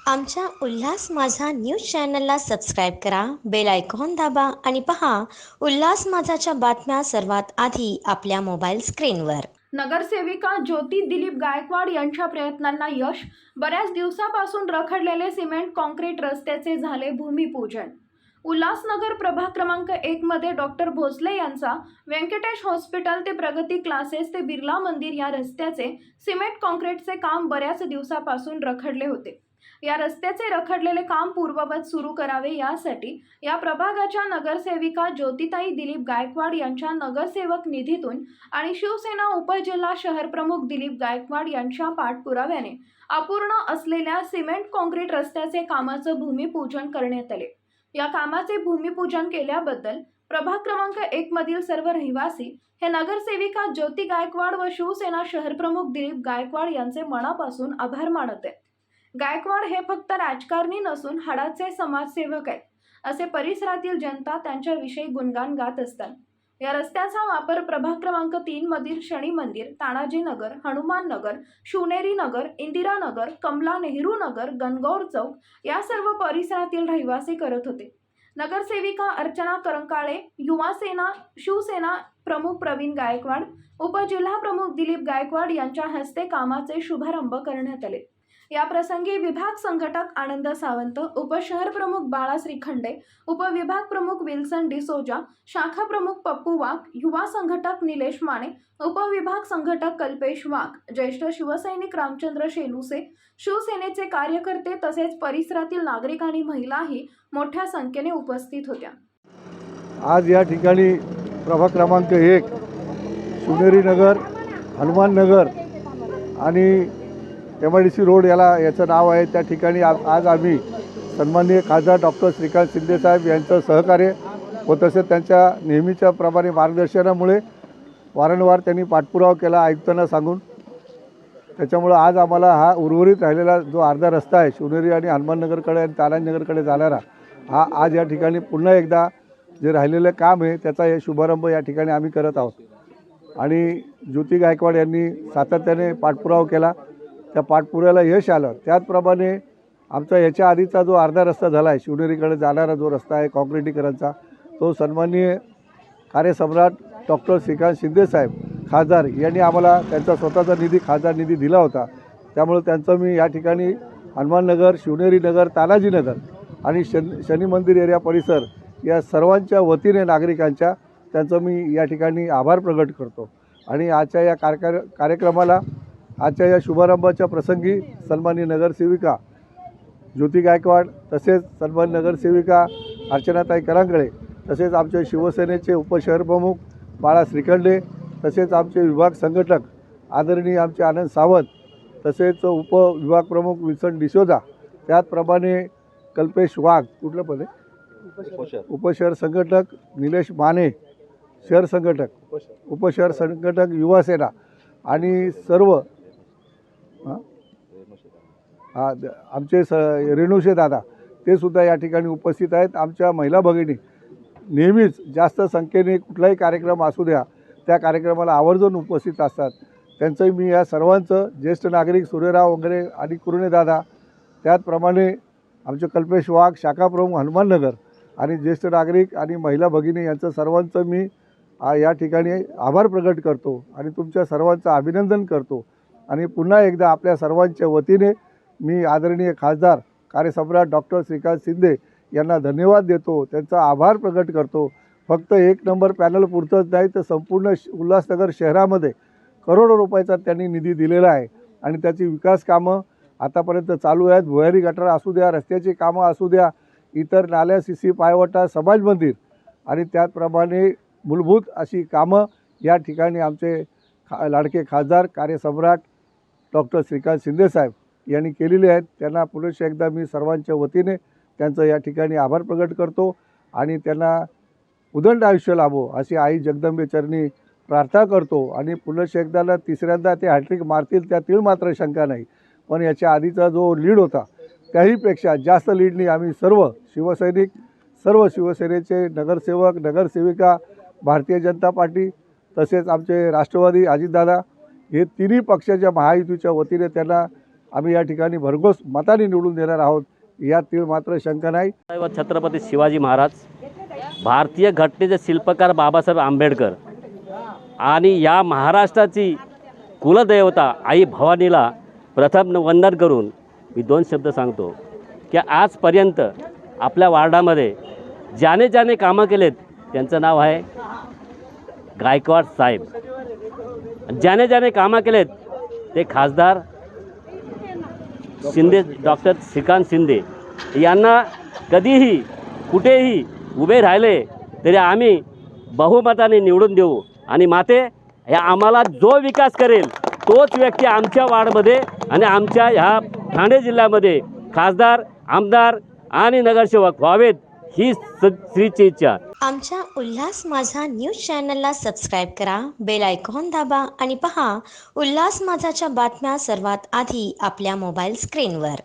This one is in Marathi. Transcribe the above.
आमच्या उल्हास माझा न्यूज चॅनलला सबस्क्राईब करा, बेल आयकॉन दाबा आणि पहा उल्हास माझाच्या बातम्या सर्वात आधी आपल्या मोबाईल स्क्रीनवर। नगरसेविका ज्योती दिलीप गायकवाड यांच्या प्रयत्नांना यश। बऱ्याच दिवसापासून रखडलेले सिमेंट कॉन्क्रीट रस्त्याचे झाले भूमिपूजन। उल्हासनगर प्रभाग क्रमांक 1 मध्ये डॉक्टर भोसले यांचा व्यंकटेश हॉस्पिटल ते प्रगती क्लासेस ते बिर्ला मंदिर या रस्त्याचे सिमेंट कॉन्क्रीटचे काम बऱ्याच दिवसापासून रखडले होते। या रस्त्याचे रखडलेले काम पूर्ववत सुरू करावे यासाठी या प्रभागाच्या नगरसेविका ज्योतिताई दिलीप गायकवाड यांच्या नगरसेवक निधीतून आणि शिवसेना उपजिल्हा शहर प्रमुख दिलीप गायकवाड यांच्या पाठपुराव्याने अपूर्ण असलेल्या सिमेंट कॉन्क्रीट रस्त्याचे कामाचं भूमिपूजन करण्यात आले। या कामाचे भूमिपूजन केल्याबद्दल प्रभाग क्रमांक 1 मधील सर्व रहिवासी हे नगरसेविका ज्योती गायकवाड व शिवसेना शहर प्रमुख दिलीप गायकवाड यांचे मनापासून आभार मानत आहेत। गायकवाड हे फक्त राजकारणी नसून हाडाचे समाजसेवक आहेत, असे परिसरातील जनता त्यांच्याविषयी गुणगान गात असतात। या रस्त्याचा वापर प्रभाग क्रमांक 3 मधील शनी मंदिर, तानाजी नगर, हनुमान नगर, शिवनेरी नगर, इंदिरा नगर, कमला नेहरू नगर, गणगौर चौक या सर्व परिसरातील रहिवासी करत होते। नगरसेविका अर्चना करंकाळे, युवा सेना शिवसेना प्रमुख प्रवीण गायकवाड, उपजिल्हा प्रमुख दिलीप गायकवाड यांच्या हस्ते कामाचे शुभारंभ करण्यात आले। या प्रसंगी विभाग संघटक आनंद सावंत, उपशहर प्रमुख बाळा श्रीखंडे, उपविभाग प्रमुख विल्सन डिसोजा, शाखा प्रमुख पप्पू वाघ, युवा संघटक निलेश माने, उपविभाग संघटक कल्पेश वाघ, ज्येष्ठ शिवसैनिक रामचंद्र शेलुसे, शिवसेनेचे कार्यकर्ते तसेच परिसरातील नागरिक आणि महिलाही मोठ्या संख्येने उपस्थित होत्या। आज या ठिकाणी प्रभाग क्रमांक 1 शिवनेरी नगर, हनुमान नगर आणि MIDC रोड याचं नाव आहे, त्या ठिकाणी आज आम्ही सन्माननीय खासदार डॉक्टर श्रीकांत शिंदे साहेब यांचं सहकार्य व तसेच त्यांच्या नेहमीच्या प्रमाणे मार्गदर्शनामुळे वारंवार त्यांनी पाठपुरावा केला आयुक्तांना सांगून। त्याच्यामुळं आज आम्हाला हा उर्वरित राहिलेला जो अर्धा रस्ता आहे शिवनेरी आणि हनुमाननगरकडे आणि तानाजीनगरकडे जाणारा हा आज या ठिकाणी पुन्हा एकदा जे राहिलेलं काम आहे त्याचा हे शुभारंभ या ठिकाणी आम्ही करत आहोत। आणि ज्योती गायकवाड यांनी सातत्याने पाठपुरावा केला, त्या पाठपुराव्याला यश आलं। त्याचप्रमाणे आमचा याच्या आधीचा जो अर्धा रस्ता झाला आहे शिवनेरीकडे जाणारा जो रस्ता आहे काँक्रिटीकरणचा, तो सन्माननीय कार्यसम्राट डॉक्टर श्रीकांत शिंदे साहेब खासदार यांनी आम्हाला त्यांचा स्वतःचा निधी खासदार निधी दिला होता। त्यामुळे त्यांचं मी या ठिकाणी हनुमाननगर, शिवनेरी नगर, तानाजी नगर आणि शनी मंदिर एरिया परिसर या सर्वांच्या वतीने नागरिकांच्या त्यांचं मी या ठिकाणी आभार प्रकट करतो। आणि आजच्या या कार्यक्रमाला आजच्या या शुभारंभाच्या प्रसंगी सन्माननीय नगरसेविका ज्योती गायकवाड तसेच सन्माननीय नगरसेविका अर्चनाताई करंकाळे तसेच आमचे शिवसेनेचे उपशहर प्रमुख बाळा श्रीखंडे तसेच आमचे विभाग संघटक आदरणीय आमचे आनंद सावंत तसेच उपविभाग प्रमुख विल्सन डिसोजा, त्याचप्रमाणे कल्पेश वाघ, कुठलं पद आहे, उपशहर संघटक निलेश माने, शहर संघटक उपशहर संघटक युवा सेना आणि सर्व आमचे रेणुशे दादा ते सुद्धा या ठिकाणी उपस्थित आहेत। आमच्या महिला भगिनी नेहमीच जास्त संख्येने कुठलाही कार्यक्रम असू द्या त्या कार्यक्रमाला आवर्जून उपस्थित असतात। त्यांचंही मी या सर्वांचं, ज्येष्ठ नागरिक सूर्यराव वगैरे आणि कुरुणे दादा, त्याचप्रमाणे आमचे कल्पेश वाघ शाखा प्रमुख हनुमाननगर आणि ज्येष्ठ नागरिक आणि महिला भगिनी यांचं सर्वांचं मी या ठिकाणी आभार प्रकट करतो आणि तुमच्या सर्वांचं अभिनंदन करतो। आणि पुन्हा एकदा आपल्या सर्वांच्या वतीने मी आदरणीय खासदार कार्यसम्राट डॉक्टर श्रीकांत शिंदे यांना धन्यवाद देतो, त्यांचा आभार प्रकट करतो। फक्त 1 नंबर पॅनल पुरतंच नाही तर संपूर्ण उल्हासनगर शहरामध्ये करोडो रुपयाचा त्यांनी निधी दिलेला आहे आणि त्याची विकास कामं आतापर्यंत चालू आहेत। भुयारी गटार असू द्या, रस्त्याची कामं असू द्या, इतर नाल्या, CC पायवटा, समाज मंदिर आणि त्याचप्रमाणे मूलभूत अशी कामं या ठिकाणी आमचे लाडके खासदार कार्यसम्राट डॉक्टर श्रीकांत शिंदे साहेब यांनी केलेले आहेत। त्यांना पुनश्च एकदा मी सर्वांच्या वतीने त्यांचं या ठिकाणी आभार प्रकट करतो आणि त्यांना उदंड आयुष्य लाभो अशी आई जगदंबेचरणी प्रार्थना करतो। आणि पुनश्च एकदा तिसऱ्यांदा ते हॅट्रिक मारतील त्यातील मात्र शंका नाही, पण याच्या आधीचा जो लीड होता त्याहीपेक्षा जास्त लीडनी आम्ही सर्व शिवसैनिक, सर्व शिवसेनेचे नगरसेवक, नगरसेविका, भारतीय जनता पार्टी तसेच आमचे राष्ट्रवादी अजितदादा हे तिन्ही पक्षाच्या महायुतीच्या वतीने त्यांना आम्ही या ठिकाणी भरघोस मताने निवडून देणार आहोत, यात मात्र शंका नाही. छत्रपती शिवाजी महाराज, भारतीय घटनेचे शिल्पकार बाबासाहेब आंबेडकर आणि या महाराष्ट्राची कुलदेवता आई भवानीला प्रथम वंदन करून मी 2 शब्द सांगतो की आजपर्यंत आपल्या वार्डामध्ये ज्याने ज्याने कामं केलेत त्यांचं नाव आहे गायकवाड साहेब. ज्याने ज्याने कामं केलेत ते खासदार शिंदे, डॉक्टर श्रीकांत शिंदे यांना कधीही कुठेही उभे राहिले तरी आम्ही बहुमताने निवडून देऊ आणि माते हे आम्हाला जो विकास करेल तोच व्यक्ती आमच्या वार्डमध्ये आणि आमच्या ह्या ठाणे जिल्ह्यामध्ये खासदार, आमदार आणि नगरसेवक व्हावेत ही श्रीची इच्छा. आमच्या उल्हास माझा न्यूज चॅनलला सबस्क्राईब करा, बेल आयकॉन दाबा आणि पहा उल्हास माझाच्या बातम्या सर्वात आधी आपल्या मोबाईल स्क्रीनवर.